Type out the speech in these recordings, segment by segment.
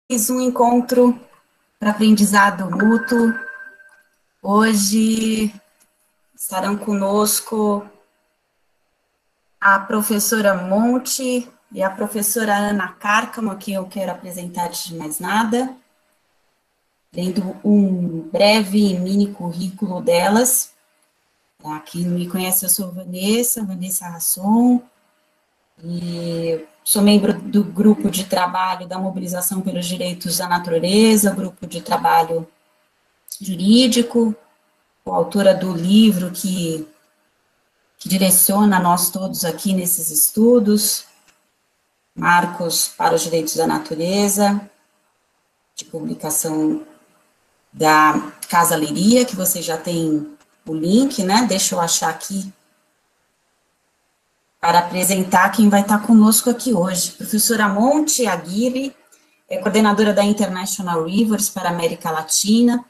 Um encontro para aprendizado mútuo. Hoje estarão conosco a professora Monte e a professora Ana Cárcamo, a quem eu quero apresentar antes de mais nada, dando um breve mini currículo delas. Para quem não me conhece, eu sou Vanessa Rasson, e sou membro do grupo de trabalho da Mobilização pelos Direitos da Natureza, grupo de trabalho jurídico, autora do livro que direciona nós todos aqui nesses estudos, Marcos para os Direitos da Natureza, de publicação da Casa Leiria, que você já tem o link, né? Deixa eu achar aqui para apresentar quem vai estar conosco aqui hoje. Professora Monte Aguirre é coordenadora da International Rivers para a América Latina,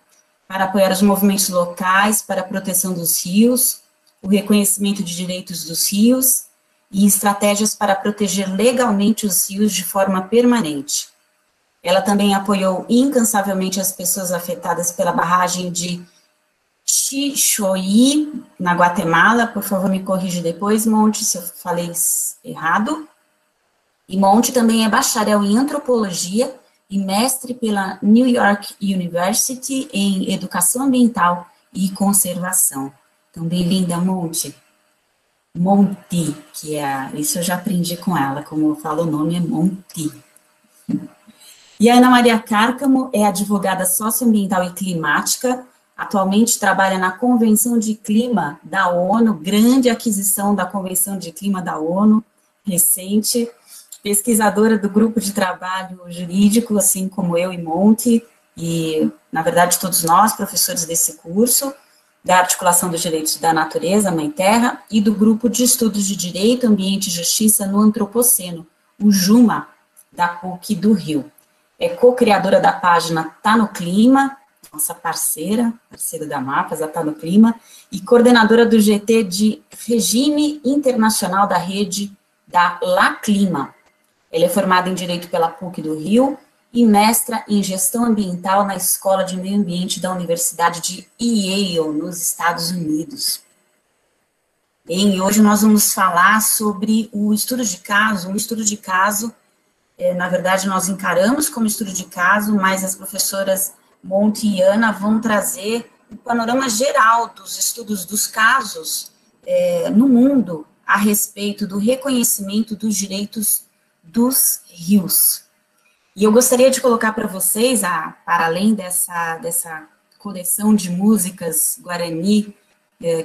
para apoiar os movimentos locais para a proteção dos rios, o reconhecimento de direitos dos rios e estratégias para proteger legalmente os rios de forma permanente. Ela também apoiou incansavelmente as pessoas afetadas pela barragem de Chixoí, na Guatemala. Por favor, me corrija depois, Monte, se eu falei errado. E Monte também é bacharel em antropologia e mestre pela New York University em Educação Ambiental e Conservação. Então, bem-vinda, Monte, que é, isso eu já aprendi com ela, como eu falo, o nome é Monte. E a Ana Maria Cárcamo é advogada socioambiental e climática, atualmente trabalha na Convenção de Clima da ONU, grande aquisição da Convenção de Clima da ONU, recente, pesquisadora do grupo de trabalho jurídico, assim como eu e Monte, e, na verdade, todos nós, professores desse curso, da Articulação dos Direitos da Natureza, Mãe Terra, e do Grupo de Estudos de Direito, Ambiente e Justiça no Antropoceno, o JUMA, da PUC do Rio. É co-criadora da página Tá no Clima, nossa parceira da Mapas, a Tá no Clima, e coordenadora do GT de Regime Internacional da Rede da La Clima. Ela é formada em Direito pela PUC do Rio e mestra em Gestão Ambiental na Escola de Meio Ambiente da Universidade de Yale, nos Estados Unidos. Bem, hoje nós vamos falar sobre o estudo de caso, na verdade nós encaramos como estudo de caso, mas as professoras Monte e Ana vão trazer o panorama geral dos estudos dos casos no mundo a respeito do reconhecimento dos direitos dos rios. E eu gostaria de colocar para vocês, para além dessa coleção de músicas Guarani,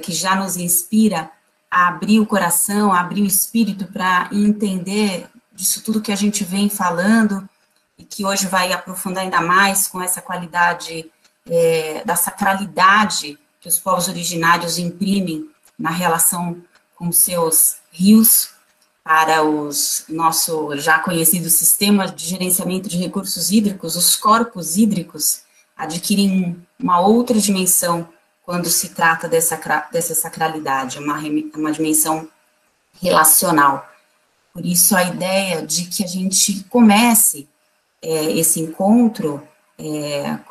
que já nos inspira a abrir o coração, a abrir o espírito para entender disso tudo que a gente vem falando, e que hoje vai aprofundar ainda mais com essa qualidade da sacralidade que os povos originários imprimem na relação com seus rios, para os nosso já conhecido sistema de gerenciamento de recursos hídricos. Os corpos hídricos adquirem uma outra dimensão quando se trata dessa sacralidade, uma dimensão relacional. Por isso, a ideia de que a gente comece esse encontro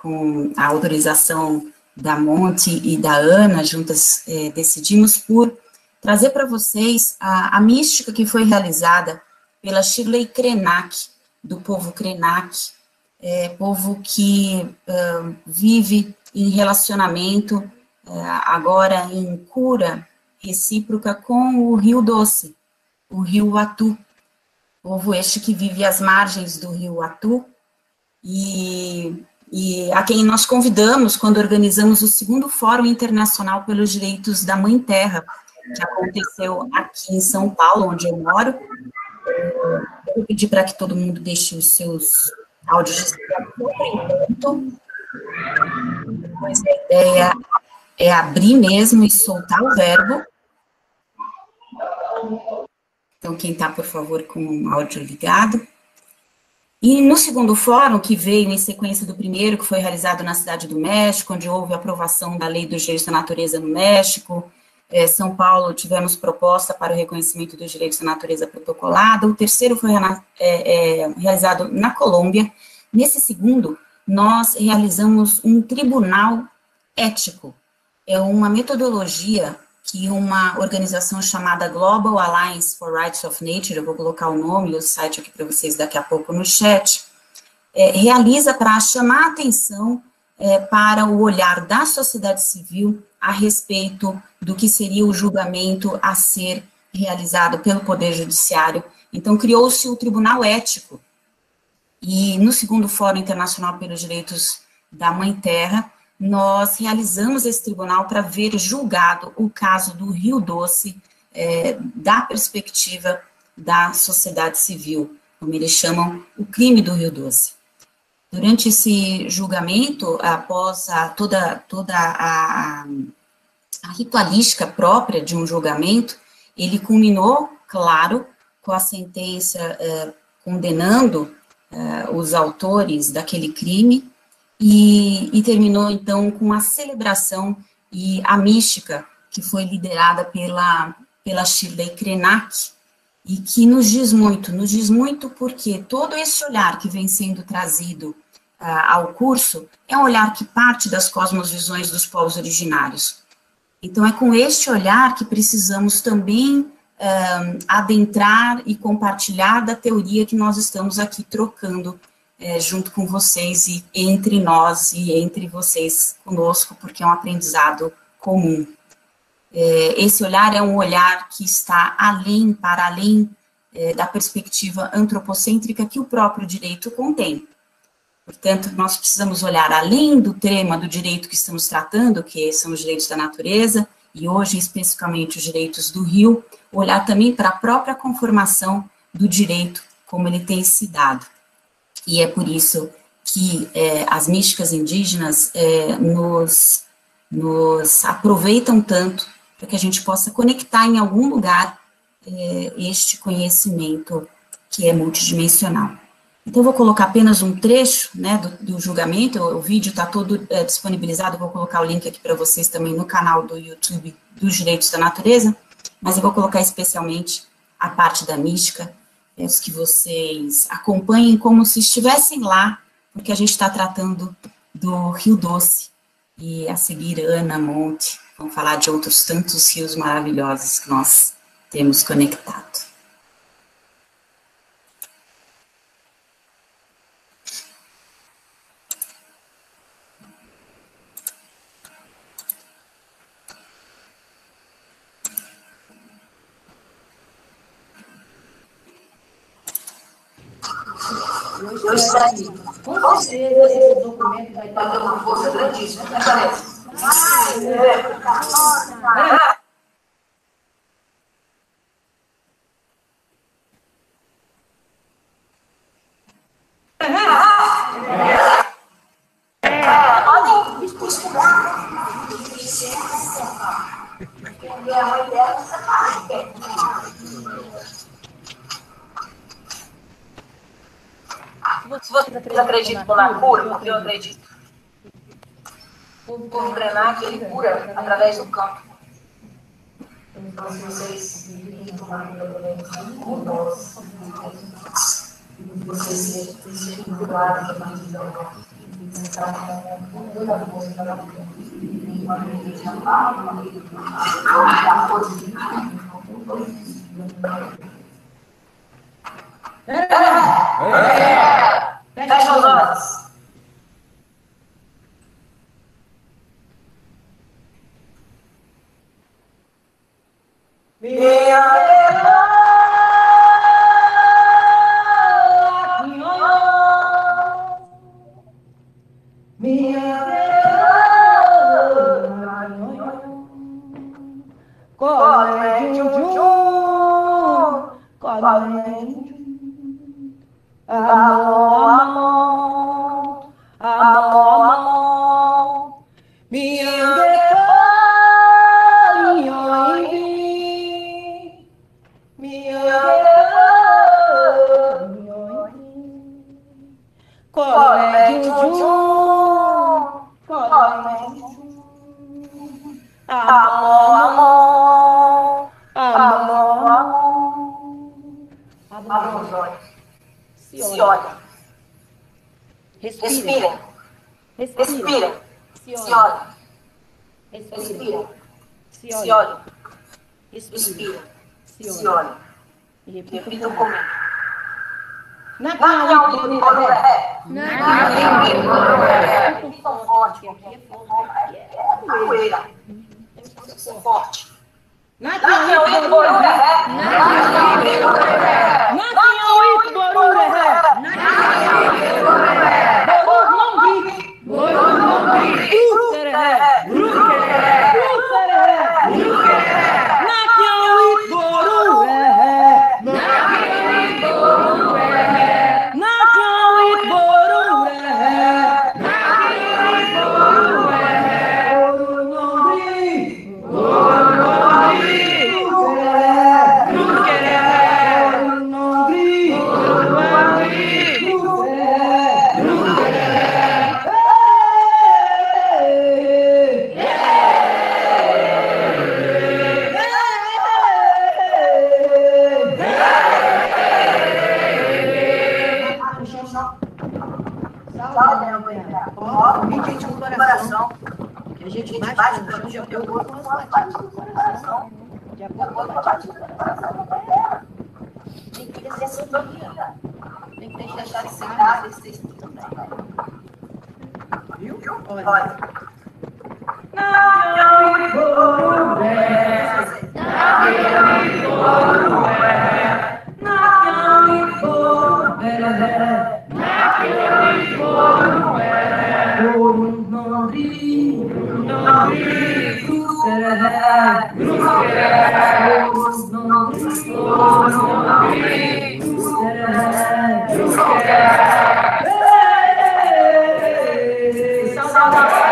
com a autorização da Monte e da Ana, juntas decidimos por trazer para vocês a mística que foi realizada pela Shirley Krenak, do povo Krenak, povo que vive em relacionamento, agora em cura recíproca com o Rio Doce, o Rio Atu, povo este que vive às margens do Rio Atu, e a quem nós convidamos quando organizamos o segundo Fórum Internacional pelos Direitos da Mãe Terra, que aconteceu aqui em São Paulo, onde eu moro. Eu vou pedir para que todo mundo deixe os seus áudios registrados por enquanto. Depois a ideia é abrir mesmo e soltar o verbo. Então, quem está, por favor, com o áudio ligado. E no segundo fórum, que veio em sequência do primeiro, que foi realizado na Cidade do México, onde houve a aprovação da Lei dos Direitos da Natureza no México, São Paulo, tivemos proposta para o reconhecimento dos direitos da natureza protocolada. O terceiro foi realizado na Colômbia, Nesse segundo, nós realizamos um tribunal ético. É uma metodologia que uma organização chamada Global Alliance for Rights of Nature, eu vou colocar o nome e o site aqui para vocês daqui a pouco no chat, realiza para chamar a atenção para o olhar da sociedade civil a respeito do que seria o julgamento a ser realizado pelo Poder Judiciário. Então, criou-se o Tribunal Ético, e no segundo Fórum Internacional pelos Direitos da Mãe Terra, nós realizamos esse tribunal para ver julgado o caso do Rio Doce, da perspectiva da sociedade civil, como eles chamam, o crime do Rio Doce. Durante esse julgamento, após toda a ritualística própria de um julgamento, ele culminou, claro, com a sentença condenando os autores daquele crime, e terminou, então, com a celebração e a mística que foi liderada pela Shirley Krenak, e que nos diz muito porque todo esse olhar que vem sendo trazido ao curso é um olhar que parte das cosmovisões dos povos originários. Então, é com este olhar que precisamos também adentrar e compartilhar da teoria que nós estamos aqui trocando junto com vocês e entre nós e entre vocês conosco, porque é um aprendizado comum. Esse olhar é um olhar que está para além da perspectiva antropocêntrica que o próprio direito contém. Portanto, nós precisamos olhar além do tema do direito que estamos tratando, que são os direitos da natureza, e hoje, especificamente, os direitos do rio, olhar também para a própria conformação do direito, como ele tem se dado. E é por isso que as místicas indígenas nos aproveitam tanto para que a gente possa conectar em algum lugar este conhecimento que é multidimensional. Então, eu vou colocar apenas um trecho, né, do julgamento, o vídeo está todo disponibilizado, eu vou colocar o link aqui para vocês também no canal do YouTube dos Direitos da Natureza, mas eu vou colocar especialmente a parte da mística, peço que vocês acompanhem como se estivessem lá, porque a gente está tratando do Rio Doce, e a seguir Ana Monte, vamos falar de outros tantos rios maravilhosos que nós temos conectado. Eu estaria. Com certeza, esse documento vai ter uma força grandíssima. Se vocês acreditam na cura, porque eu acredito. O povo Krenak, ele cura através do campo. Então, se vocês virem tomar com nós, vocês sejam curados a partir da hora. Fecha os olhos. Se olha. Respirem. Respirem. Se olhem. Respirem. Se olhem. Respirem. Se olhem. E repitam comigo. Nakiawit Boruré. Nakiawit Boruré. Repitam forte, porque aqui é poeira. Tem que ser forte. Nakiawit Boruré. Nakiawit Boruré. Nakiawit Boruré. Nakiawit Boruré. Borur não grite. Borur não grite. Bruceré. Bruceré. Bruceré. Bruceré. Nakiawit Boruré. Nakiawit Boruré. Nakiawit Boruré. Nakiawit Boruré. Borur não grite. Borur não grite. Bruceré. Bruceré. Borur não grite. Borur não grite. Bruceré. Bruceré. Gente do coração, que a gente bate no chão de acordo com as batidas do coração, de acordo com a batida do coração. Tem que ter sintonia, tem que deixar de secar esse texto também. Viu? Olha. Nakiawit Boruré. Nakiawit Boruré. Nakiawit Boruré. Nakiawit Boruré. Borur não grite. Borur não grite. Bruceré. Bruceré. Borur não grite. Borur não grite. Bruceré. Bruceré. Saudade.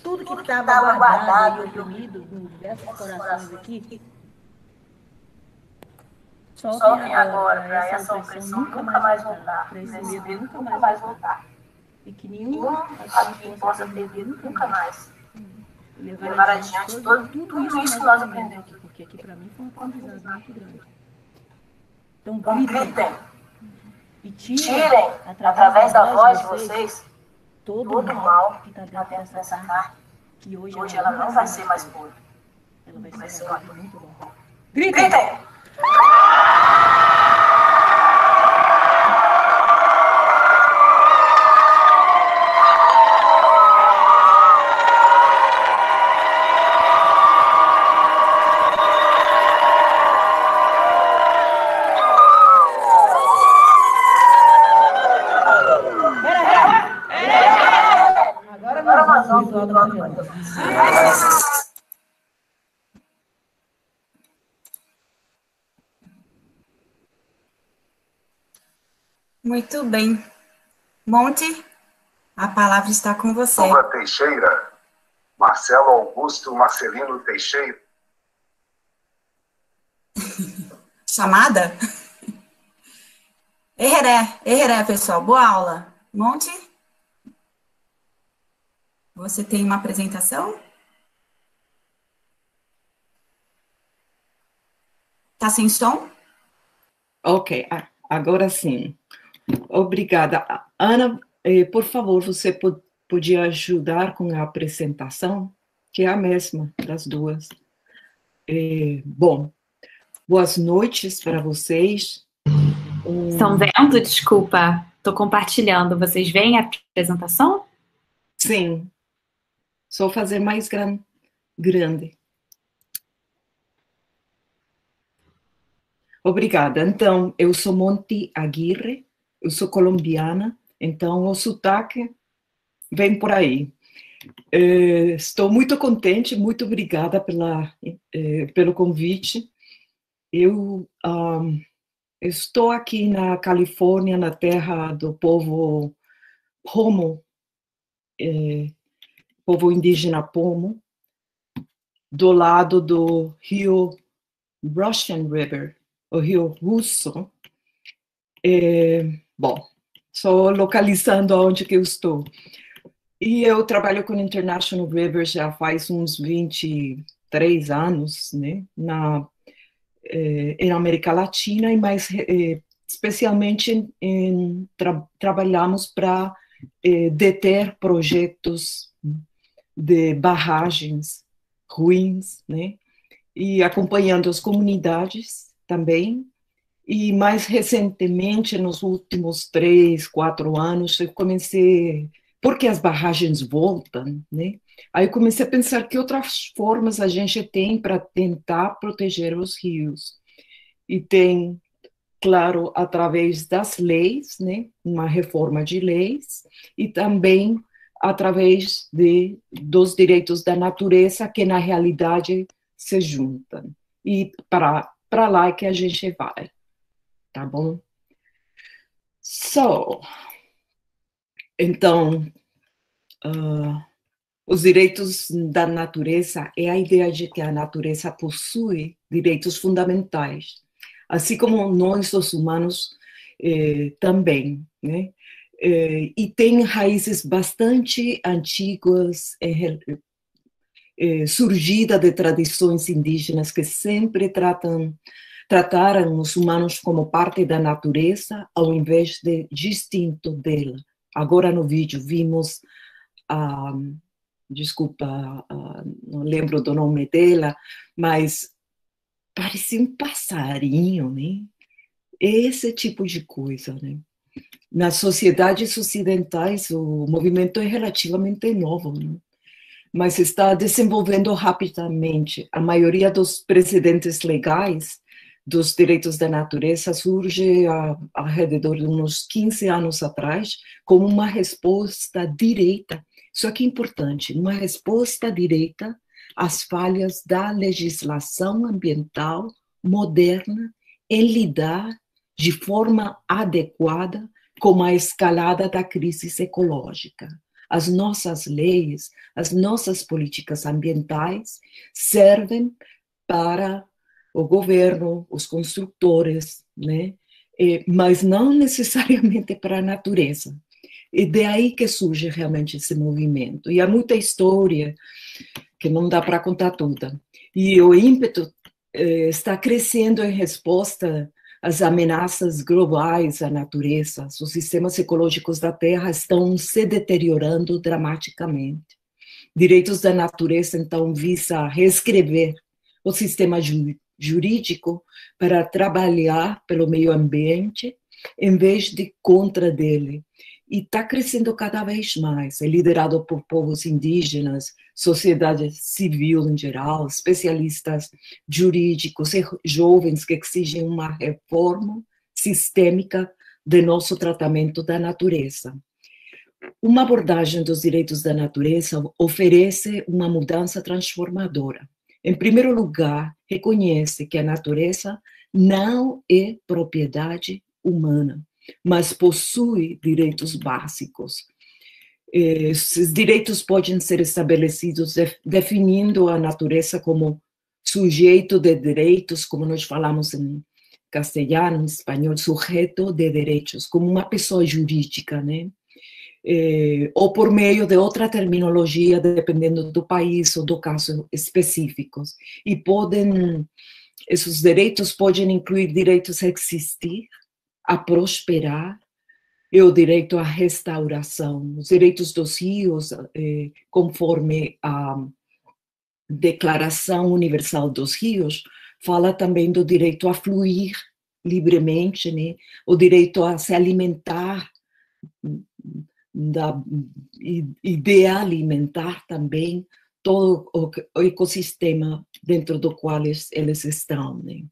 Tudo que estava guardado e oprimido em diversos corações aqui, soltem agora para essa opressão nunca mais voltar, para esse medo nunca mais voltar. E que nenhum aqui possa perder nunca mais. Levar adiante tudo isso que nós aprendemos aqui, porque aqui para mim foi um aprendizado muito grande. Então gritem e tirem através da voz de vocês todo o mal que está dentro dessa carne, que hoje ela não vai ser mais pura. Ela vai ser uma coisa muito bom. Gritem! Muito bem. Monte, a palavra está com você. Silva Teixeira, Marcelo Augusto Marcelino Teixeira. Chamada? Erreré, pessoal. Boa aula. Monte, você tem uma apresentação? Tá sem som? Ok. Agora sim. Obrigada. Ana, por favor, você podia ajudar com a apresentação, que é a mesma das duas. Bom, boas noites para vocês. Estão vendo? Desculpa, estou compartilhando. Vocês veem a apresentação? Sim. Só fazer mais grande. Obrigada. Então, eu sou Monty Aguirre, eu sou colombiana, então o sotaque vem por aí. Estou muito contente, muito obrigada pelo convite. Eu estou aqui na Califórnia, na terra do povo Pomo, povo indígena Pomo, do lado do rio Russian River, o rio Russo. Bom, só localizando onde que eu estou. E eu trabalho com International Rivers já faz uns 23 anos, né, em América Latina, e mais especialmente trabalhamos para deter projetos de barragens ruins, né, e acompanhando as comunidades também. E mais recentemente, nos últimos 3, 4 anos, eu comecei, porque as barragens voltam, né? Aí eu comecei a pensar que outras formas a gente tem para tentar proteger os rios. E tem, claro, através das leis, né? Uma reforma de leis, e também através dos direitos da natureza, que na realidade se juntam. E para lá que a gente vai. Tá bom? Então, os direitos da natureza é a ideia de que a natureza possui direitos fundamentais, assim como nós, os humanos, também, né? E tem raízes bastante antigas, surgida de tradições indígenas que sempre trataram os humanos como parte da natureza, ao invés de distinto dela. Agora no vídeo vimos, não lembro do nome dela, mas parecia um passarinho, né? Esse tipo de coisa, né? Nas sociedades ocidentais, o movimento é relativamente novo, né? Mas está desenvolvendo rapidamente. A maioria dos precedentes legais dos direitos da natureza surge ao redor de uns 15 anos atrás, como uma resposta direta, isso aqui é importante, uma resposta direta às falhas da legislação ambiental moderna em lidar de forma adequada com a escalada da crise ecológica. As nossas leis, as nossas políticas ambientais servem para o governo, os construtores, né? Mas não necessariamente para a natureza. E daí que surge realmente esse movimento. E há muita história que não dá para contar toda. E o ímpeto está crescendo em resposta às ameaças globais à natureza. Os sistemas ecológicos da Terra estão se deteriorando dramaticamente. Direitos da natureza, então, visa reescrever o sistema jurídico para trabalhar pelo meio ambiente, em vez de contra dele. E está crescendo cada vez mais. É liderado por povos indígenas, sociedade civil em geral, especialistas jurídicos e jovens que exigem uma reforma sistêmica de nosso tratamento da natureza. Uma abordagem dos direitos da natureza oferece uma mudança transformadora. Em primeiro lugar, reconhece que a natureza não é propriedade humana, mas possui direitos básicos. Esses direitos podem ser estabelecidos definindo a natureza como sujeito de direitos, como nós falamos em castelhano, em espanhol, sujeito de direitos, como uma pessoa jurídica, né? Ou por meio de outra terminologia, dependendo do país ou do caso específicos. E esses direitos podem incluir direitos a existir, a prosperar e o direito à restauração. Os direitos dos rios, conforme a Declaração Universal dos Rios, fala também do direito a fluir livremente, né? O direito a se alimentar e de alimentar também todo o ecossistema dentro do qual eles estão, né?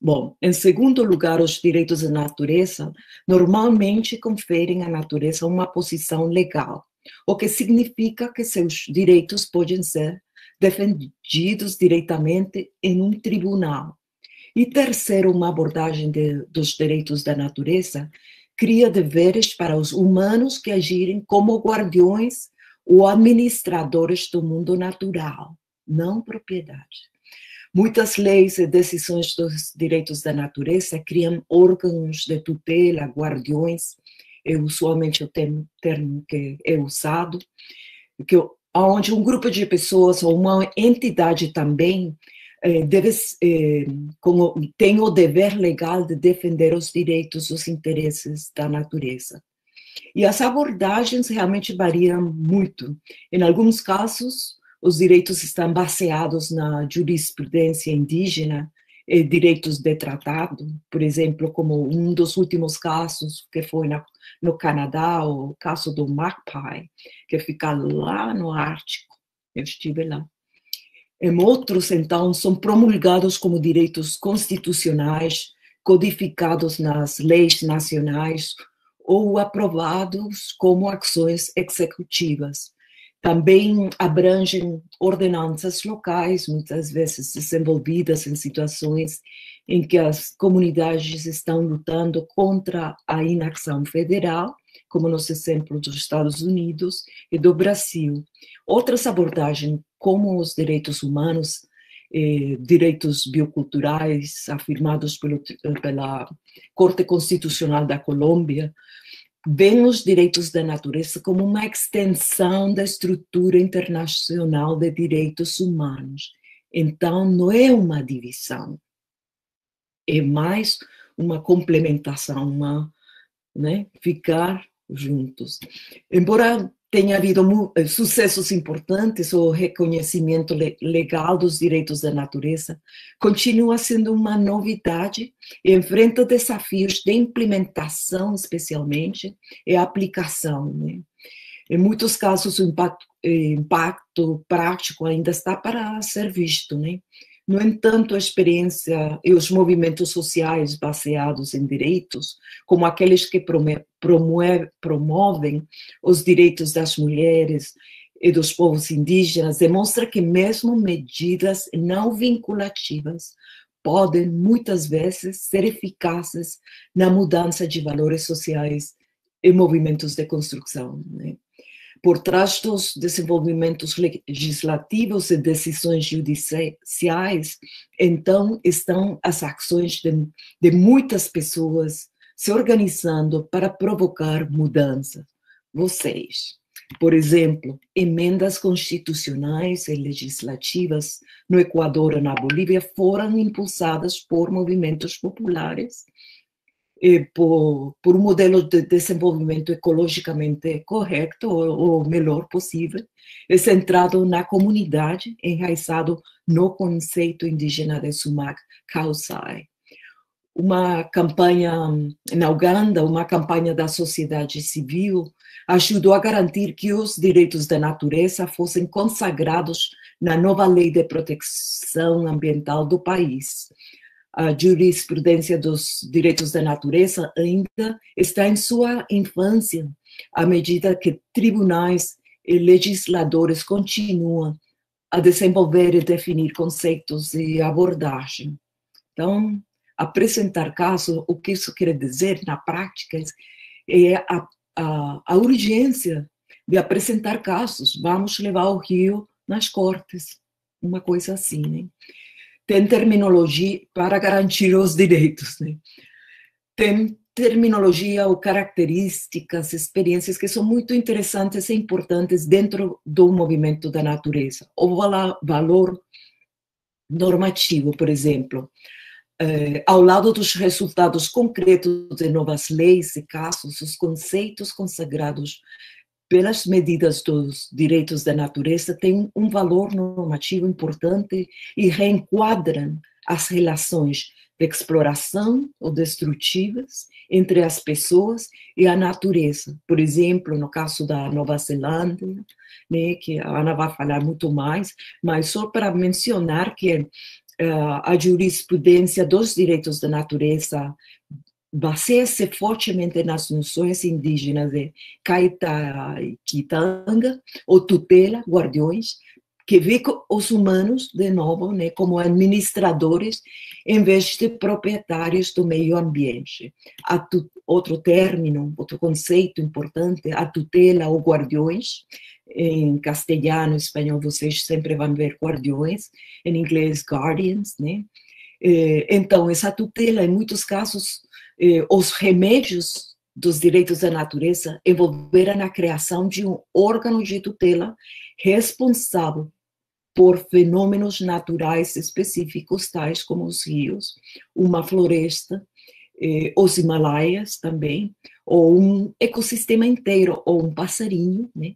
Bom, em segundo lugar, os direitos da natureza normalmente conferem à natureza uma posição legal, o que significa que seus direitos podem ser defendidos diretamente em um tribunal. E terceiro, uma abordagem dos direitos da natureza cria deveres para os humanos que agirem como guardiões ou administradores do mundo natural, não propriedade. Muitas leis e decisões dos direitos da natureza criam órgãos de tutela, guardiões, é usualmente o termo que é usado, onde um grupo de pessoas ou uma entidade também tem o dever legal de defender os direitos, os interesses da natureza. E as abordagens realmente variam muito. Em alguns casos, os direitos estão baseados na jurisprudência indígena e direitos de tratado, por exemplo, como um dos últimos casos que foi no Canadá, o caso do Magpie, que fica lá no Ártico. Eu estive lá. Em outros, então, são promulgados como direitos constitucionais, codificados nas leis nacionais ou aprovados como ações executivas. Também abrangem ordenanças locais, muitas vezes desenvolvidas em situações em que as comunidades estão lutando contra a inação federal, como nos exemplos dos Estados Unidos e do Brasil. Outras abordagens, como os direitos humanos, direitos bioculturais afirmados pela Corte Constitucional da Colômbia, veem os direitos da natureza como uma extensão da estrutura internacional de direitos humanos. Então, não é uma divisão, é mais uma complementação, ficar juntos. Embora tenha havido sucessos importantes, o reconhecimento legal dos direitos da natureza continua sendo uma novidade e enfrenta desafios de implementação, especialmente, e aplicação, né? Em muitos casos, o impacto prático ainda está para ser visto, né? No entanto, a experiência e os movimentos sociais baseados em direitos, como aqueles que promovem os direitos das mulheres e dos povos indígenas, demonstra que mesmo medidas não vinculativas podem, muitas vezes, ser eficazes na mudança de valores sociais e movimentos de construção, né? Por trás dos desenvolvimentos legislativos e decisões judiciais, então, estão as ações de muitas pessoas se organizando para provocar mudanças. Vocês, por exemplo, emendas constitucionais e legislativas no Equador e na Bolívia foram impulsadas por movimentos populares, por um modelo de desenvolvimento ecologicamente correto, ou melhor possível, centrado na comunidade, enraizado no conceito indígena de Sumac Kausai. Uma campanha na Uganda, uma campanha da sociedade civil, ajudou a garantir que os direitos da natureza fossem consagrados na nova lei de proteção ambiental do país. A jurisprudência dos direitos da natureza ainda está em sua infância, à medida que tribunais e legisladores continuam a desenvolver e definir conceitos e abordagem. Então, apresentar casos, o que isso quer dizer na prática é a urgência de apresentar casos. Vamos levar o rio nas cortes, uma coisa assim, né? Tem terminologia para garantir os direitos, né? Tem terminologia ou características, experiências que são muito interessantes e importantes dentro do movimento da natureza. O valor normativo, por exemplo. ao lado dos resultados concretos de novas leis e casos, os conceitos consagrados pelas medidas dos direitos da natureza têm um valor normativo importante e reenquadram as relações de exploração ou destrutivas entre as pessoas e a natureza. Por exemplo, no caso da Nova Zelândia, né, que a Ana vai falar muito mais, mas só para mencionar que a jurisprudência dos direitos da natureza baseia-se fortemente nas noções indígenas de Caequitanga, ou tutela, guardiões, que vê os humanos, de novo, né, como administradores, em vez de proprietários do meio ambiente. Outro término, outro conceito importante, a tutela ou guardiões, em castelhano, espanhol, vocês sempre vão ver guardiões, em inglês, guardians, né? Então, essa tutela, em muitos casos, os remédios dos direitos da natureza envolveram a criação de um órgão de tutela responsável por fenômenos naturais específicos, tais como os rios, uma floresta, os Himalaias também, ou um ecossistema inteiro, ou um passarinho, né?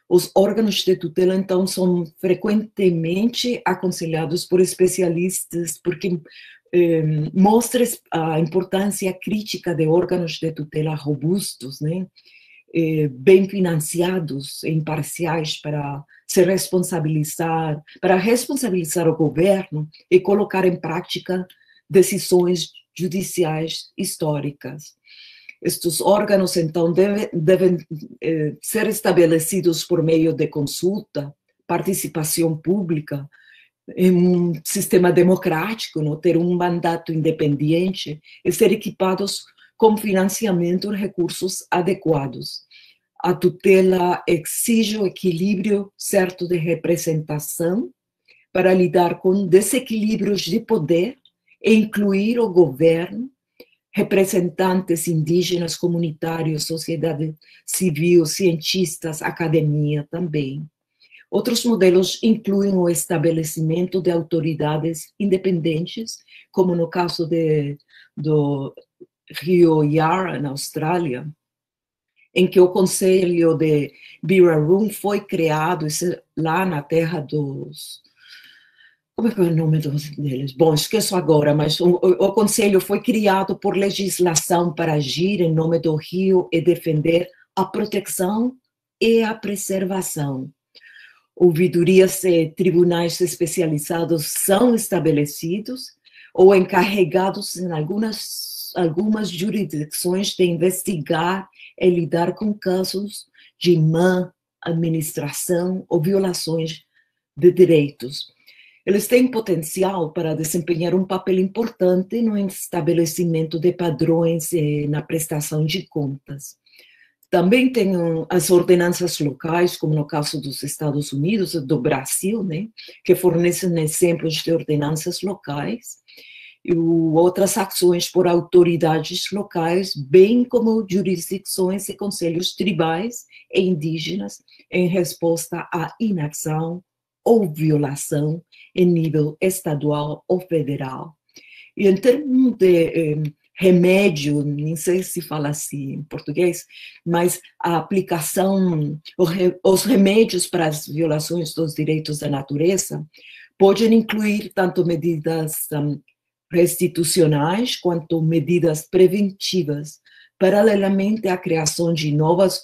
Os órgãos de tutela, então, são frequentemente aconselhados por especialistas, porque mostra a importância crítica de órgãos de tutela robustos, né? Bem financiados e imparciais para responsabilizar o governo e colocar em prática decisões judiciais históricas. Estes órgãos, então, devem ser estabelecidos por meio de consulta, participação pública, em um sistema democrático, não ter um mandato independente e ser equipados com financiamento e recursos adequados. A tutela exige o equilíbrio certo de representação para lidar com desequilíbrios de poder e incluir o governo, representantes indígenas, comunitários, sociedade civil, cientistas, academia também. Outros modelos incluem o estabelecimento de autoridades independentes, como no caso do Rio Yarra, na Austrália, em que o Conselho de Birrarung foi criado lá na terra dos... Como é que é o nome deles? Bom, esqueço agora, mas o Conselho foi criado por legislação para agir em nome do rio e defender a proteção e a preservação. Ouvidorias e tribunais especializados são estabelecidos ou encarregados em algumas jurisdições de investigar e lidar com casos de má administração ou violações de direitos. Eles têm potencial para desempenhar um papel importante no estabelecimento de padrões e na prestação de contas. Também tem as ordenanças locais, como no caso dos Estados Unidos, do Brasil, né, que fornecem exemplos de ordenanças locais, e outras ações por autoridades locais, bem como jurisdições e conselhos tribais e indígenas em resposta à inação ou violação em nível estadual ou federal. E em termos de remédio, nem sei se fala assim em português, mas a aplicação, os remédios para as violações dos direitos da natureza podem incluir tanto medidas restitucionais quanto medidas preventivas, paralelamente à criação de novos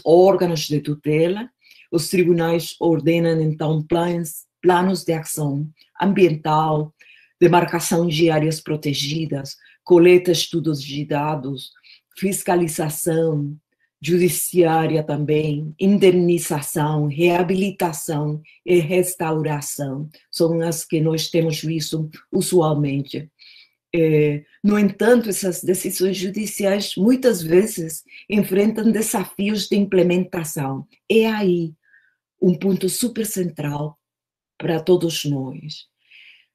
órgãos de tutela. Os tribunais ordenam, então, planos de ação ambiental, demarcação de áreas protegidas, coleta de estudos de dados, fiscalização judiciária também, indenização, reabilitação e restauração. São as que nós temos visto usualmente. No entanto, essas decisões judiciais muitas vezes enfrentam desafios de implementação. É aí um ponto super central para todos nós,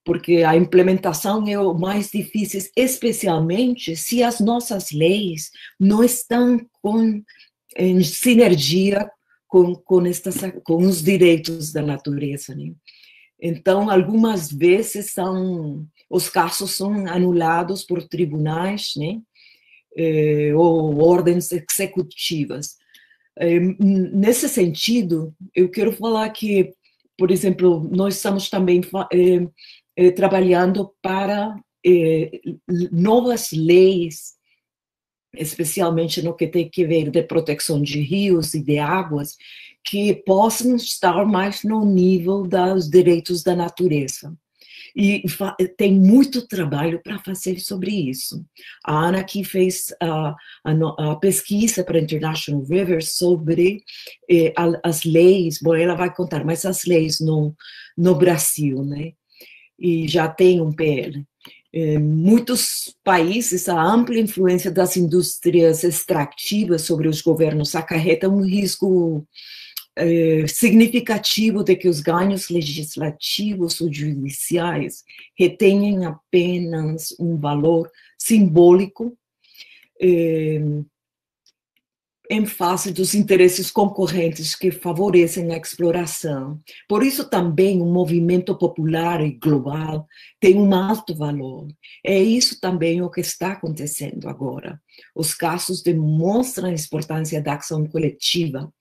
porque a implementação é o mais difícil, especialmente se as nossas leis não estão em sinergia com os direitos da natureza, né? Então, algumas vezes os casos são anulados por tribunais, né? Ou ordens executivas. Nesse sentido, eu quero falar que, por exemplo, nós estamos também trabalhando para novas leis, especialmente no que tem que ver de proteção de rios e de águas, que possam estar mais no nível dos direitos da natureza. E tem muito trabalho para fazer sobre isso. A Ana aqui fez a pesquisa para International Rivers sobre as leis, bom, ela vai contar, mas as leis no Brasil, né? E já tem um PL. Muitos países, a ampla influência das indústrias extrativas sobre os governos acarreta um risco significativo de que os ganhos legislativos ou judiciais retenham apenas um valor simbólico em face dos interesses concorrentes que favorecem a exploração. Por isso também o movimento popular e global tem um alto valor. É isso também o que está acontecendo agora. Os casos demonstram a importância da ação coletiva.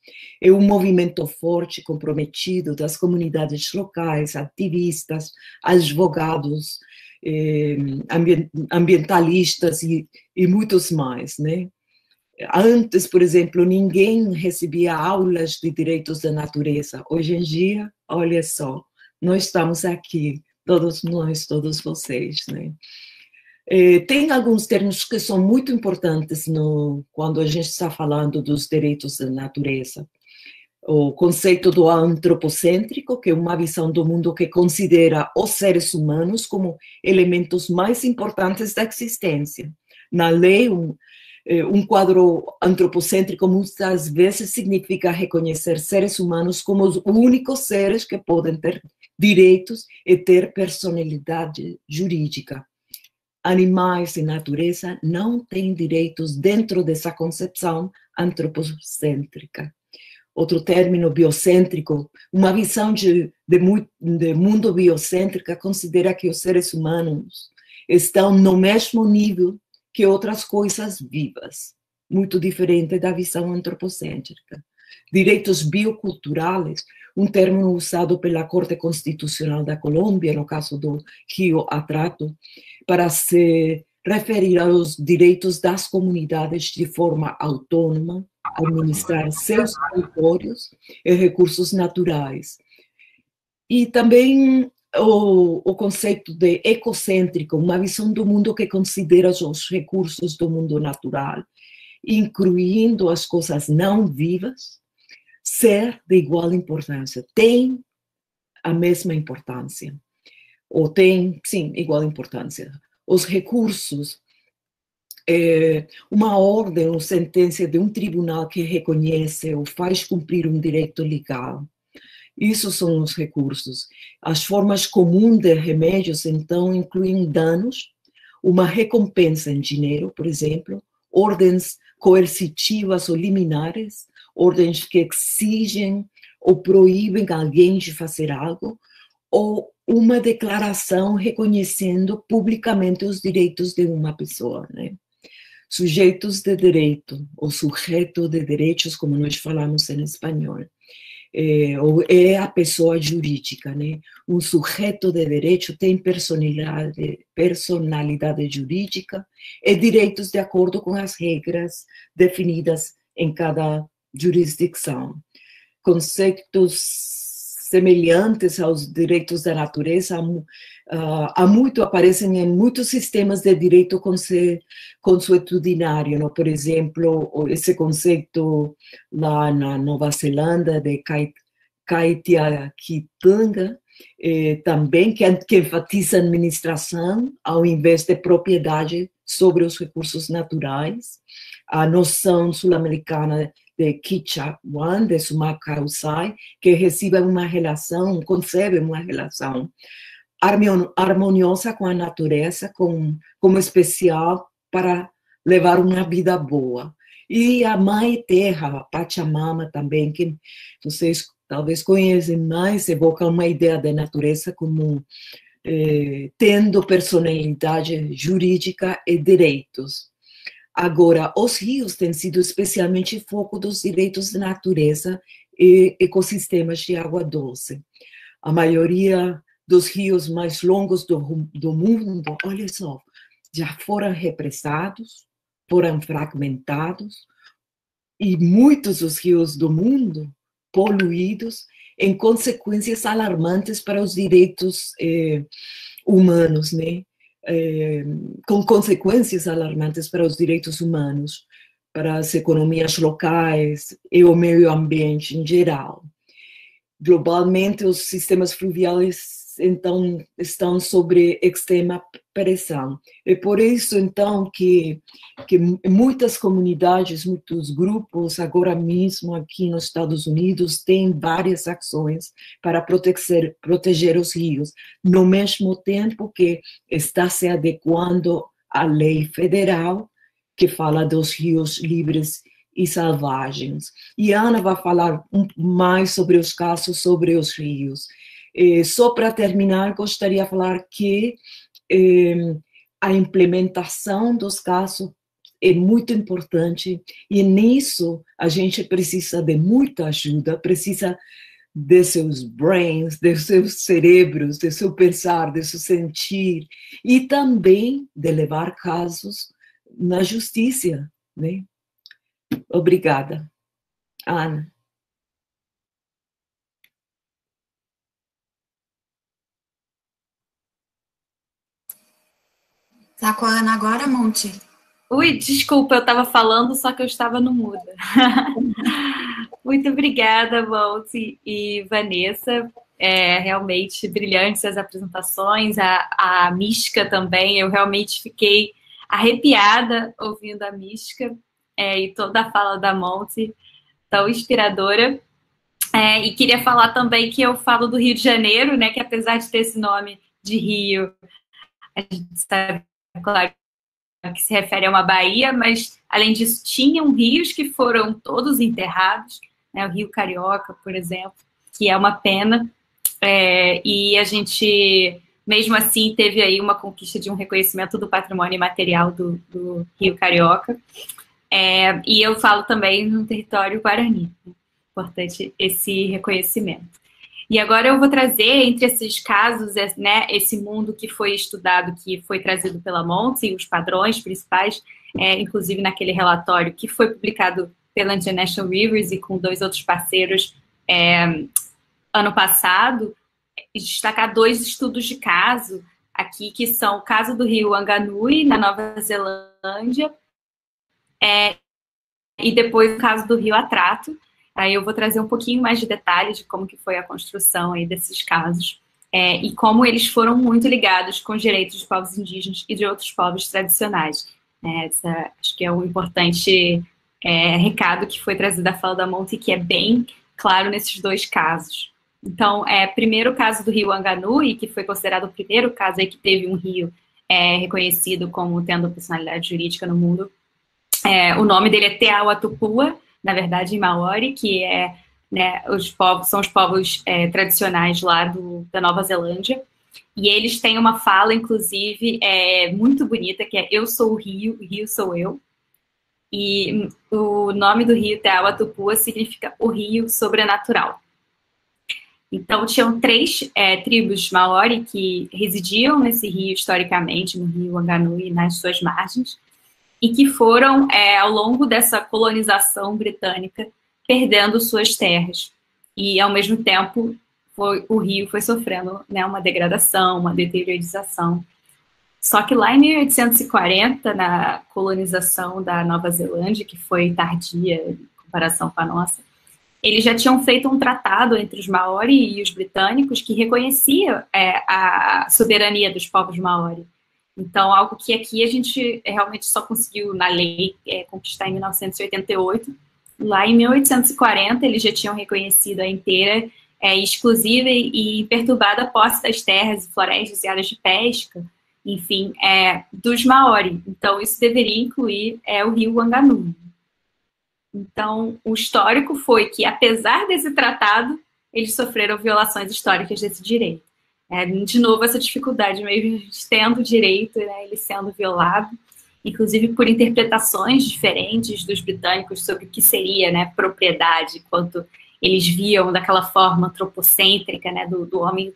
É um movimento forte, comprometido das comunidades locais, ativistas, advogados, ambientalistas e muitos mais, né? Antes, por exemplo, ninguém recebia aulas de direitos da natureza. Hoje em dia, olha só, nós estamos aqui, todos nós, todos vocês, né? Tem alguns termos que são muito importantes quando a gente está falando dos direitos da natureza. O conceito do antropocêntrico, que é uma visão do mundo que considera os seres humanos como elementos mais importantes da existência. Na lei, um quadro antropocêntrico muitas vezes significa reconhecer seres humanos como os únicos seres que podem ter direitos e ter personalidade jurídica. Animais e natureza não têm direitos dentro dessa concepção antropocêntrica. Outro término, biocêntrico, uma visão de mundo biocêntrica considera que os seres humanos estão no mesmo nível que outras coisas vivas, muito diferente da visão antropocêntrica. Direitos bioculturais, um termo usado pela Corte Constitucional da Colômbia, no caso do Rio Atrato, para se referir aos direitos das comunidades de forma autônoma, administrar seus territórios e recursos naturais. E também o conceito de ecocêntrico, uma visão do mundo que considera os recursos do mundo natural, incluindo as coisas não vivas, ser de igual importância. Tem a mesma importância. Ou tem, sim, igual importância. Os recursos, uma ordem ou sentença de um tribunal que reconhece ou faz cumprir um direito legal. Isso são os recursos. As formas comuns de remédios, então, incluem danos, uma recompensa em dinheiro, por exemplo, ordens coercitivas ou liminares, ordens que exigem ou proíbem alguém de fazer algo, ou uma declaração reconhecendo publicamente os direitos de uma pessoa, né? Sujeitos de direito, ou sujeito de direitos, como nós falamos em espanhol. É a pessoa jurídica, né? Um sujeito de direito tem personalidade jurídica e direitos de acordo com as regras definidas em cada jurisdição. Conceitos semelhantes aos direitos da natureza aparecem em muitos sistemas de direito consuetudinário, por exemplo, esse conceito lá na Nova Zelândia de Kaitiakitanga, também que enfatiza a administração ao invés de propriedade sobre os recursos naturais, a noção sul-americana de Kichawan, de Sumakausai, que concebe uma relação harmoniosa com a natureza, como especial para levar uma vida boa. E a Mãe Terra, a Pachamama também, que vocês talvez conhecem mais, evocam uma ideia da natureza como tendo personalidade jurídica e direitos. Agora, os rios têm sido especialmente foco dos direitos da natureza e ecossistemas de água doce. A maioria dos rios mais longos do mundo, olha só, já foram represados, foram fragmentados, e muitos dos rios do mundo poluídos, em consequências alarmantes para os direitos humanos, né? Com consequências alarmantes para os direitos humanos, para as economias locais e o meio ambiente em geral. Globalmente, os sistemas fluviais, então, estão sob extrema pressão. É por isso, então, que muitas comunidades, muitos grupos, agora mesmo aqui nos Estados Unidos, têm várias ações para proteger os rios, no mesmo tempo que está se adequando à lei federal, que fala dos rios livres e selvagens. E a Ana vai falar mais sobre os casos sobre os rios. Só para terminar, gostaria de falar que a implementação dos casos é muito importante, e nisso a gente precisa de muita ajuda, precisa de seus brains, de seus cérebros, de seu pensar, de seu sentir, e também de levar casos na justiça, né? Obrigada. Ana. Tá com a Ana agora, Monte? Ui, desculpa, eu estava falando, só que eu estava no mudo. Muito obrigada, Monte e Vanessa. Realmente brilhantes as apresentações, a Mística também. Eu realmente fiquei arrepiada ouvindo a Mística e toda a fala da Monte, tão inspiradora. E queria falar também que eu falo do Rio de Janeiro, né, que apesar de ter esse nome de Rio, a gente sabe, claro, que se refere a uma baía, mas, além disso, tinham rios que foram todos enterrados, né, o Rio Carioca, por exemplo, que é uma pena, e a gente, mesmo assim, teve aí uma conquista de um reconhecimento do patrimônio imaterial do Rio Carioca, e eu falo também no território Guarani, né? Importante esse reconhecimento. E agora eu vou trazer, entre esses casos, né, esse mundo que foi estudado, que foi trazido pela Monte, e os padrões principais, inclusive naquele relatório que foi publicado pela International Rivers e com 2 outros parceiros ano passado, destacar 2 estudos de caso aqui, que são o caso do rio Wanganui, na Nova Zelândia, e depois o caso do rio Atrato. Aí eu vou trazer um pouquinho mais de detalhes de como que foi a construção aí desses casos e como eles foram muito ligados com os direitos de povos indígenas e de outros povos tradicionais. Acho que é um importante recado que foi trazido da fala da Monte, que é bem claro nesses 2 casos. Então, primeiro o caso do rio Wanganui, que foi considerado o primeiro caso aí que teve um rio reconhecido como tendo personalidade jurídica no mundo. O nome dele é Te Awatupua, na verdade, em Maori, que né, são os povos tradicionais lá da Nova Zelândia. E eles têm uma fala, inclusive, muito bonita, que é "Eu sou o rio sou eu". E o nome do rio Te Awatupua significa o rio sobrenatural. Então, tinham 3 tribos Maori que residiam nesse rio historicamente, no rio Wanganui e nas suas margens, e que foram, ao longo dessa colonização britânica, perdendo suas terras. E, ao mesmo tempo, o rio foi sofrendo, né, uma degradação, uma deteriorização. Só que lá em 1840, na colonização da Nova Zelândia, que foi tardia em comparação com a nossa, eles já tinham feito um tratado entre os Maori e os britânicos que reconhecia a soberania dos povos Maori. Então, algo que aqui a gente realmente só conseguiu, na lei, conquistar em 1988. Lá em 1840, eles já tinham reconhecido a inteira, exclusiva e imperturbada posse das terras, florestas e áreas de pesca, enfim, dos Maori. Então, isso deveria incluir o rio Wanganui. Então, o histórico foi que, apesar desse tratado, eles sofreram violações históricas desse direito. De novo, essa dificuldade, mesmo tendo o direito, né, ele sendo violado, inclusive por interpretações diferentes dos britânicos sobre o que seria, né, propriedade, quanto eles viam daquela forma antropocêntrica, né, do homem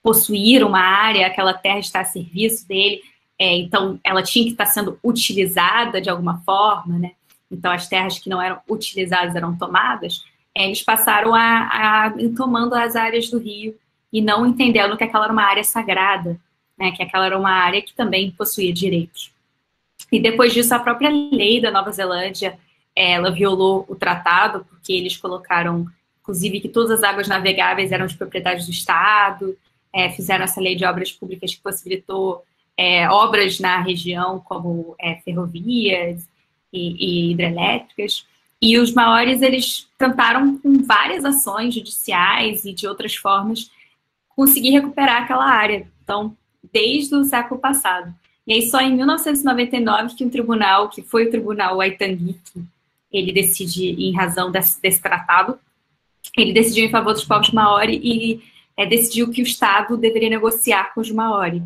possuir uma área, aquela terra está a serviço dele, então ela tinha que estar sendo utilizada de alguma forma, né? Então as terras que não eram utilizadas eram tomadas, eles passaram a tomando as áreas do rio e não entendendo que aquela era uma área sagrada, né? Que aquela era uma área que também possuía direitos. E depois disso, a própria lei da Nova Zelândia, ela violou o tratado, porque eles colocaram, inclusive, que todas as águas navegáveis eram de propriedade do Estado, fizeram essa lei de obras públicas que possibilitou obras na região, como ferrovias e hidrelétricas. E os maoris, eles tentaram, com várias ações judiciais e de outras formas, conseguir recuperar aquela área. Então, desde o século passado. E aí, só em 1999, que um tribunal, que foi o Tribunal Waitangi, ele decide, em razão desse tratado, ele decidiu em favor dos povos maori e decidiu que o Estado deveria negociar com os maori.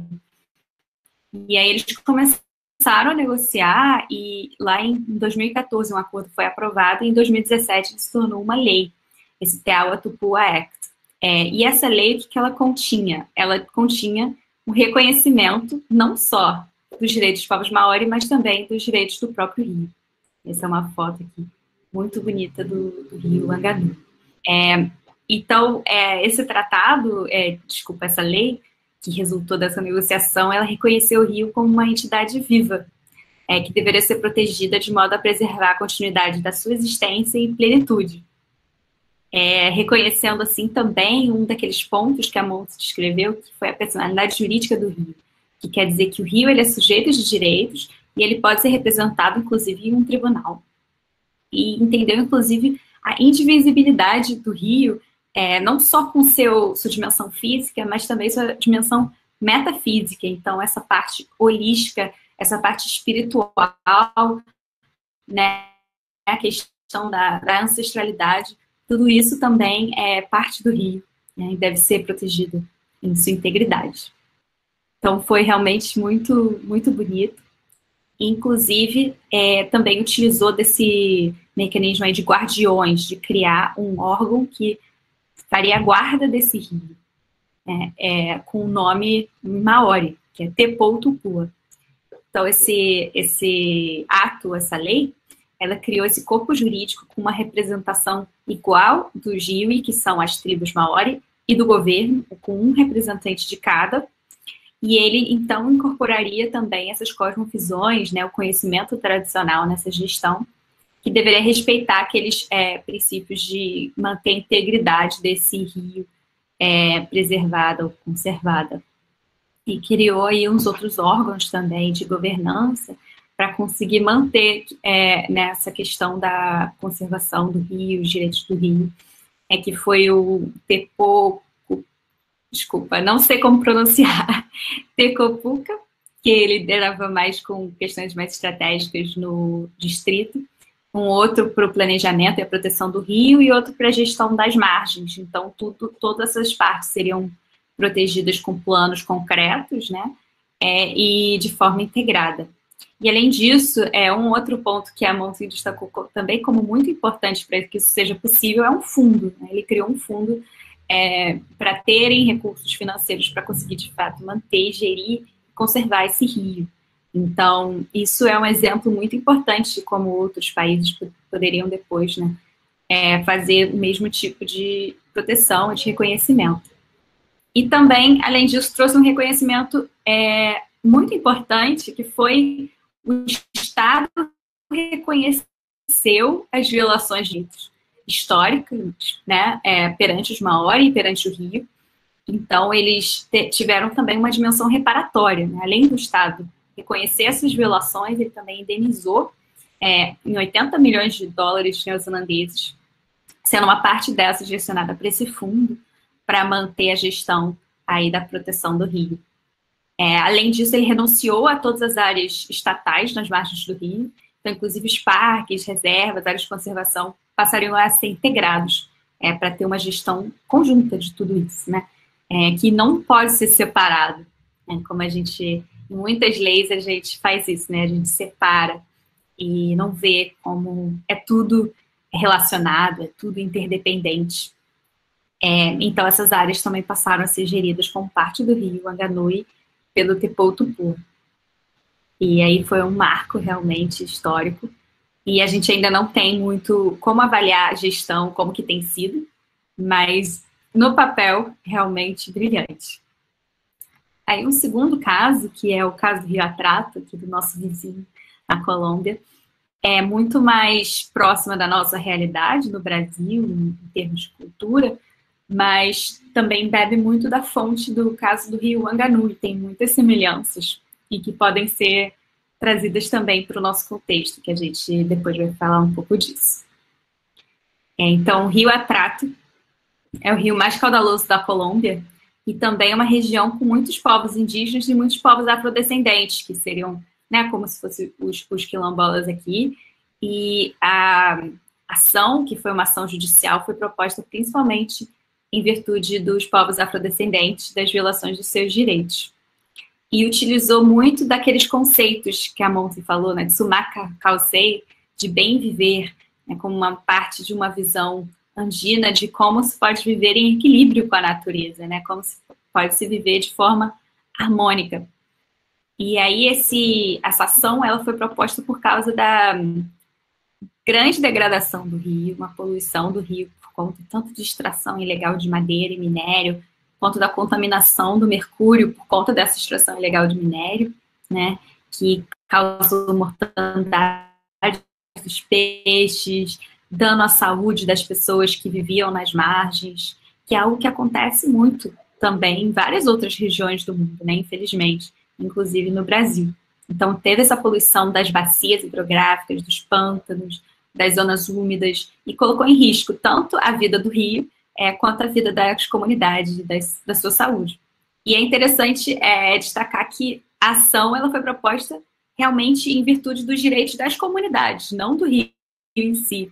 E aí eles começaram a negociar e lá em 2014 um acordo foi aprovado e em 2017 ele se tornou uma lei, esse Te Awa Tupua Act. E essa lei, o que ela continha? Ela continha um reconhecimento não só dos direitos dos povos maori, mas também dos direitos do próprio rio. Essa é uma foto aqui muito bonita do rio Langanu. Então, esse tratado, essa lei que resultou dessa negociação, ela reconheceu o rio como uma entidade viva, que deveria ser protegida de modo a preservar a continuidade da sua existência e plenitude. Reconhecendo, assim, também um daqueles pontos que a Monti descreveu, que foi a personalidade jurídica do rio, que quer dizer que o rio ele é sujeito de direitos e ele pode ser representado, inclusive, em um tribunal. E entendeu, inclusive, a indivisibilidade do rio, não só com sua dimensão física, mas também sua dimensão metafísica. Então, essa parte holística, essa parte espiritual, né, a questão da ancestralidade, tudo isso também é parte do rio, né, e deve ser protegido em sua integridade. Então, foi realmente muito, muito bonito. Inclusive, também utilizou desse mecanismo aí de guardiões, de criar um órgão que faria a guarda desse rio, com o nome maori, que é Te Pou Tupua. Então, esse ato, essa lei, ela criou esse corpo jurídico com uma representação igual do Iwi, que são as tribos maori, e do governo, com um representante de cada. E ele, então, incorporaria também essas cosmovisões, né, o conhecimento tradicional nessa gestão, que deveria respeitar aqueles princípios de manter a integridade desse rio preservada ou conservada. E criou aí uns outros órgãos também de governança para conseguir manter nessa questão da conservação do rio, os direitos do rio, que foi o Te Pou, desculpa, não sei como pronunciar, Te Kopuka, que ele liderava mais com questões mais estratégicas no distrito, um outro para o planejamento e a proteção do rio e outro para a gestão das margens. Então, todas essas partes seriam protegidas com planos concretos, né, e de forma integrada. E, além disso, um outro ponto que a Monti destacou também como muito importante para que isso seja possível é um fundo, né? Ele criou um fundo para terem recursos financeiros para conseguir, de fato, manter, gerir e conservar esse rio. Então, isso é um exemplo muito importante de como outros países poderiam depois, né, fazer o mesmo tipo de proteção e de reconhecimento. E também, além disso, trouxe um reconhecimento muito importante, que foi o Estado reconheceu as violações de direitos históricos, né, perante os Maori e perante o rio. Então, eles tiveram também uma dimensão reparatória, né? Além do Estado reconhecer essas violações, ele também indenizou em 80 milhões de dólares neozelandeses, sendo uma parte dessa direcionada para esse fundo, para manter a gestão aí da proteção do rio. Além disso, ele renunciou a todas as áreas estatais nas margens do rio, então, inclusive os parques, reservas, áreas de conservação, passariam a ser integrados para ter uma gestão conjunta de tudo isso, né? Que não pode ser separado, né? Como em muitas leis a gente faz isso, né? A gente separa e não vê como é tudo relacionado, é tudo interdependente. Então, essas áreas também passaram a ser geridas como parte do rio Wanganui pelo Tepo Tupou. E aí foi um marco realmente histórico. E a gente ainda não tem muito como avaliar a gestão, como que tem sido, mas no papel, realmente brilhante. Aí um segundo caso, que é o caso do Rio Atrato, aqui do nosso vizinho na Colômbia, é muito mais próxima da nossa realidade no Brasil, em termos de cultura, mas também bebe muito da fonte do caso do Rio Wanganui, tem muitas semelhanças e que podem ser trazidas também para o nosso contexto, que a gente depois vai falar um pouco disso. Então, o Rio Atrato é o rio mais caudaloso da Colômbia e também é uma região com muitos povos indígenas e muitos povos afrodescendentes, que seriam, né, como se fossem os quilombolas aqui. E a ação, que foi uma ação judicial, foi proposta principalmente em virtude dos povos afrodescendentes, das violações dos seus direitos. E utilizou muito daqueles conceitos que a Monty falou, né, de sumaca causei, de bem viver, né, como uma parte de uma visão andina de como se pode viver em equilíbrio com a natureza, né, como se pode se viver de forma harmônica. E aí essa ação ela foi proposta por causa da grande degradação do rio, uma poluição do rio por conta tanto de extração ilegal de madeira e minério, quanto da contaminação do mercúrio por conta dessa extração ilegal de minério, né, que causou mortandade dos peixes, dano à saúde das pessoas que viviam nas margens, que é algo que acontece muito também em várias outras regiões do mundo, né, infelizmente, inclusive no Brasil. Então, teve essa poluição das bacias hidrográficas, dos pântanos, das zonas úmidas, e colocou em risco tanto a vida do rio, quanto a vida das comunidades, da sua saúde. E é interessante destacar que a ação ela foi proposta realmente em virtude dos direitos das comunidades, não do rio em si.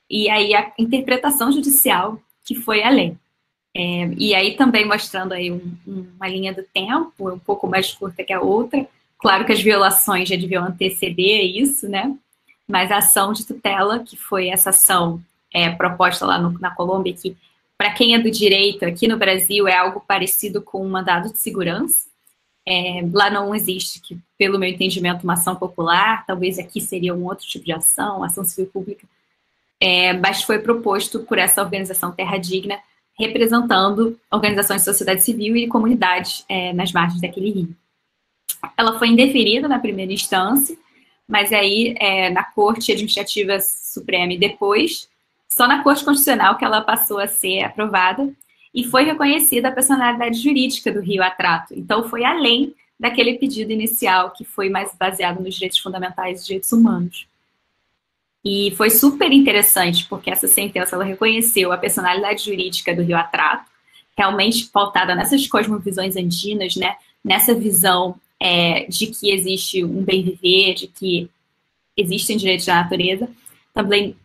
E aí a interpretação judicial que foi além. E aí também mostrando aí uma linha do tempo, um pouco mais curta que a outra. Claro que as violações já deviam anteceder isso, né? Mas a ação de tutela, que foi essa ação proposta lá na Colômbia, que para quem é do direito, aqui no Brasil, é algo parecido com um mandado de segurança. Lá não existe, que, pelo meu entendimento, uma ação popular, talvez aqui seria um outro tipo de ação civil pública, mas foi proposto por essa organização Terra Digna, representando organizações de sociedade civil e comunidades nas margens daquele rio. Ela foi indeferida na primeira instância, mas aí na Corte Administrativa Suprema e depois, só na Corte Constitucional que ela passou a ser aprovada e foi reconhecida a personalidade jurídica do Rio Atrato. Então, foi além daquele pedido inicial que foi mais baseado nos direitos fundamentais e direitos humanos. E foi super interessante, porque essa sentença ela reconheceu a personalidade jurídica do Rio Atrato, realmente pautada nessas cosmovisões andinas, né? Nessa visão de que existe um bem viver, de que existem direitos da natureza, também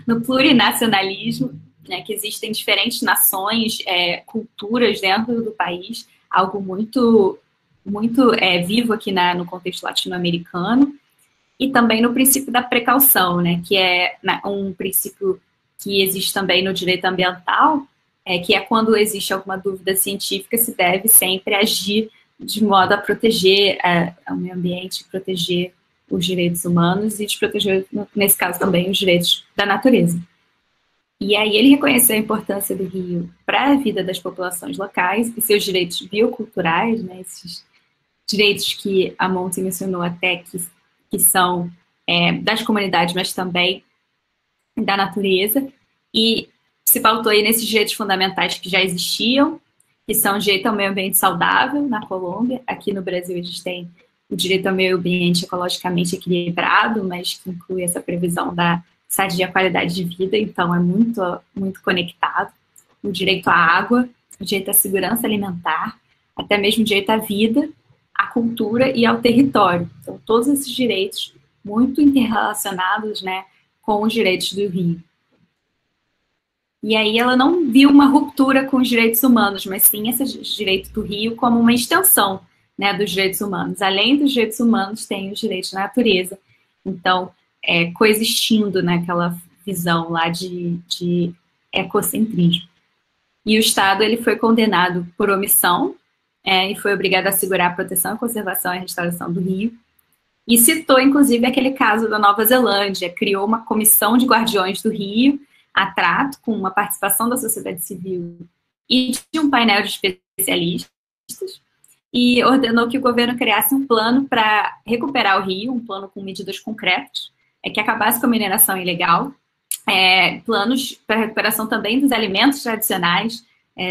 no plurinacionalismo, né, que existem diferentes nações, culturas dentro do país, algo muito, muito vivo aqui no contexto latino-americano, e também no princípio da precaução, né, que é um princípio que existe também no direito ambiental, que é quando existe alguma dúvida científica, se deve sempre agir de modo a proteger o meio ambiente, proteger os direitos humanos e de proteger, nesse caso também, os direitos da natureza. E aí ele reconheceu a importância do rio para a vida das populações locais e seus direitos bioculturais, né, esses direitos que a Monty mencionou até, que são das comunidades, mas também da natureza, e se pautou aí nesses direitos fundamentais que já existiam, que são o direito ao meio ambiente saudável na Colômbia. Aqui no Brasil a gente tem o direito ao meio ambiente ecologicamente equilibrado, mas que inclui essa previsão da sadia qualidade de vida, então é muito, muito conectado. O direito à água, o direito à segurança alimentar, até mesmo o direito à vida, à cultura e ao território. Então, todos esses direitos muito interrelacionados, né, com os direitos do rio. E aí ela não viu uma ruptura com os direitos humanos, mas sim esse direito do rio como uma extensão, né, dos direitos humanos. Além dos direitos humanos, tem os direitos da natureza. Então, coexistindo naquela visão lá de ecocentrismo. E o Estado ele foi condenado por omissão e foi obrigado a assegurar a proteção, a conservação e a restauração do rio. E citou, inclusive, aquele caso da Nova Zelândia, criou uma comissão de guardiões do rio, a trato, com uma participação da sociedade civil e de um painel de especialistas, e ordenou que o governo criasse um plano para recuperar o rio, um plano com medidas concretas, que acabasse com a mineração ilegal, planos para a recuperação também dos alimentos tradicionais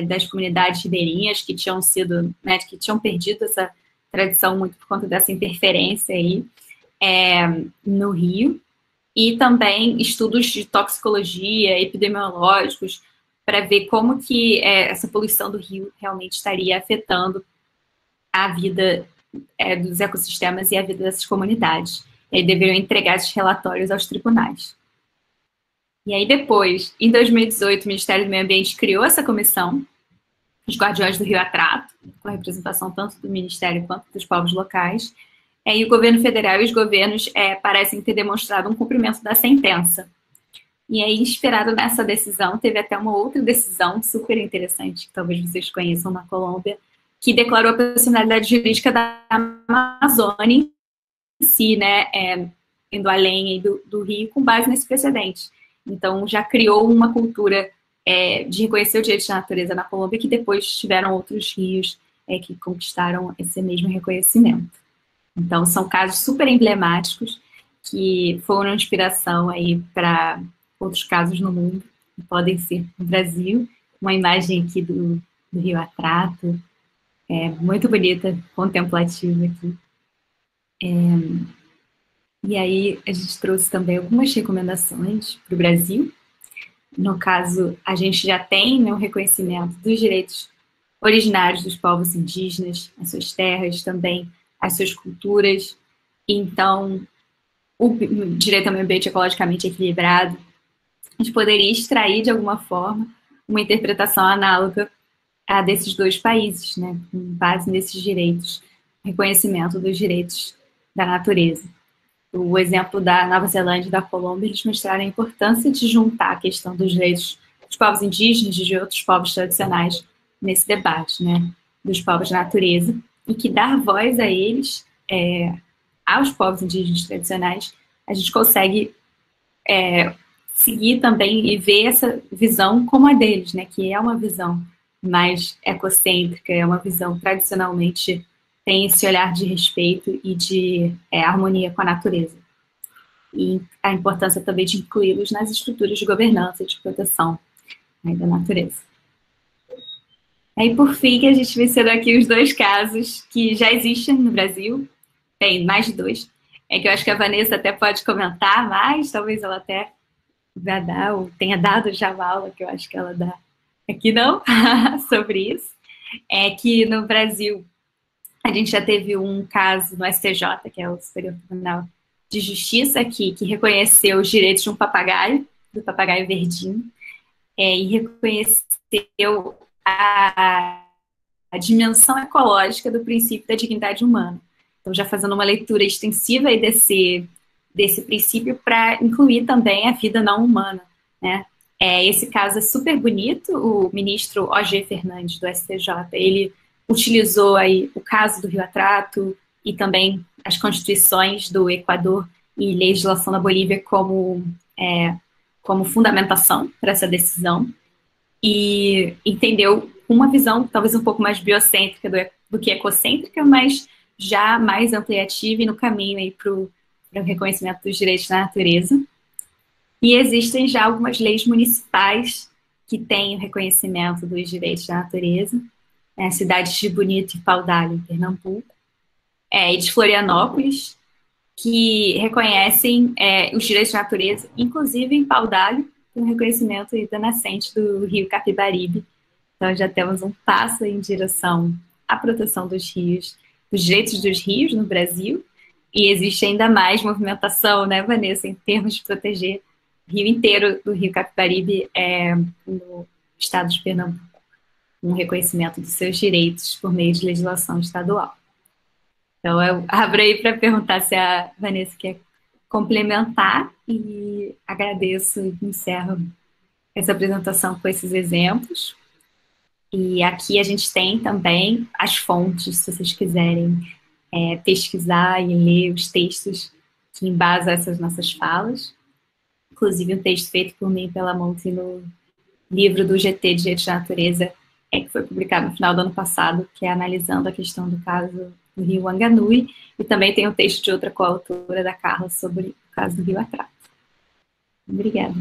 das comunidades ribeirinhas que tinham sido, né, que tinham perdido essa tradição muito por conta dessa interferência aí no rio, e também estudos de toxicologia, epidemiológicos, para ver como que essa poluição do rio realmente estaria afetando a vida dos ecossistemas e a vida dessas comunidades. E aí deveriam entregar esses relatórios aos tribunais. E aí depois, em 2018, o Ministério do Meio Ambiente criou essa comissão, os Guardiões do Rio Atrato, com a representação tanto do Ministério quanto dos povos locais, e o governo federal e os governos parecem ter demonstrado um cumprimento da sentença. E aí, inspirado nessa decisão, teve até uma outra decisão super interessante, que talvez vocês conheçam, na Colômbia, que declarou a personalidade jurídica da Amazônia em si, né, indo além aí do rio, com base nesse precedente. Então, já criou uma cultura de reconhecer o direito da natureza na Colômbia, que depois tiveram outros rios que conquistaram esse mesmo reconhecimento. Então, são casos super emblemáticos que foram inspiração aí para outros casos no mundo, que podem ser no Brasil. Uma imagem aqui do Rio Atrato, muito bonita, contemplativa aqui. E aí, a gente trouxe também algumas recomendações para o Brasil. No caso, a gente já tem, né, um reconhecimento dos direitos originários dos povos indígenas, as suas terras, também as suas culturas. Então, o direito ao meio ambiente ecologicamente equilibrado, a gente poderia extrair, de alguma forma, uma interpretação análoga a desses dois países, né, com base nesses direitos, reconhecimento dos direitos da natureza. O exemplo da Nova Zelândia e da Colômbia, eles mostraram a importância de juntar a questão dos direitos dos povos indígenas e de outros povos tradicionais nesse debate, né, dos povos da natureza, e que dar voz a eles, aos povos indígenas tradicionais, a gente consegue seguir também e ver essa visão como a deles, né, que é uma visão mais ecocêntrica, é uma visão tradicionalmente tem esse olhar de respeito e de harmonia com a natureza. E a importância também de incluí-los nas estruturas de governança e de proteção, né, da natureza. Aí, por fim, a gente mencionou aqui os dois casos que já existem no Brasil, tem mais de dois, que eu acho que a Vanessa até pode comentar mais, talvez ela até vai dar, ou tenha dado já uma aula, que eu acho que ela dá aqui não, sobre isso. Que no Brasil a gente já teve um caso no STJ, que é o Superior Tribunal de Justiça, que reconheceu os direitos de um papagaio, do papagaio verdinho, e reconheceu a dimensão ecológica do princípio da dignidade humana. Então, já fazendo uma leitura extensiva aí desse princípio para incluir também a vida não humana, né? Esse caso é super bonito. O ministro O.G. Fernandes, do STJ, ele utilizou aí o caso do Rio Atrato e também as constituições do Equador e legislação da Bolívia como fundamentação para essa decisão, e entendeu uma visão talvez um pouco mais biocêntrica do que ecocêntrica, mas já mais ampliativa e no caminho aí para o reconhecimento dos direitos da natureza. E existem já algumas leis municipais que têm o reconhecimento dos direitos da natureza, cidades de Bonito e Paudalho, em Pernambuco, e de Florianópolis, que reconhecem os direitos da natureza, inclusive em Paudalho, com o reconhecimento da nascente do rio Capibaribe. Então, já temos um passo em direção à proteção dos rios, dos direitos dos rios no Brasil, e existe ainda mais movimentação, né, Vanessa, em termos de proteger rio inteiro do Rio Capibaribe é, no estado de Pernambuco, um reconhecimento dos seus direitos por meio de legislação estadual. Então, eu abro aí para perguntar se a Vanessa quer complementar e agradeço e encerro essa apresentação com esses exemplos. E aqui a gente tem também as fontes, se vocês quiserem pesquisar e ler os textos que embasam essas nossas falas. Inclusive um texto feito por mim e pela Monty no livro do GT Direitos da Natureza, que foi publicado no final do ano passado, que é analisando a questão do caso do rio Wanganui, e também tem um texto de outra coautora, da Carla, sobre o caso do rio Atrato. Obrigada.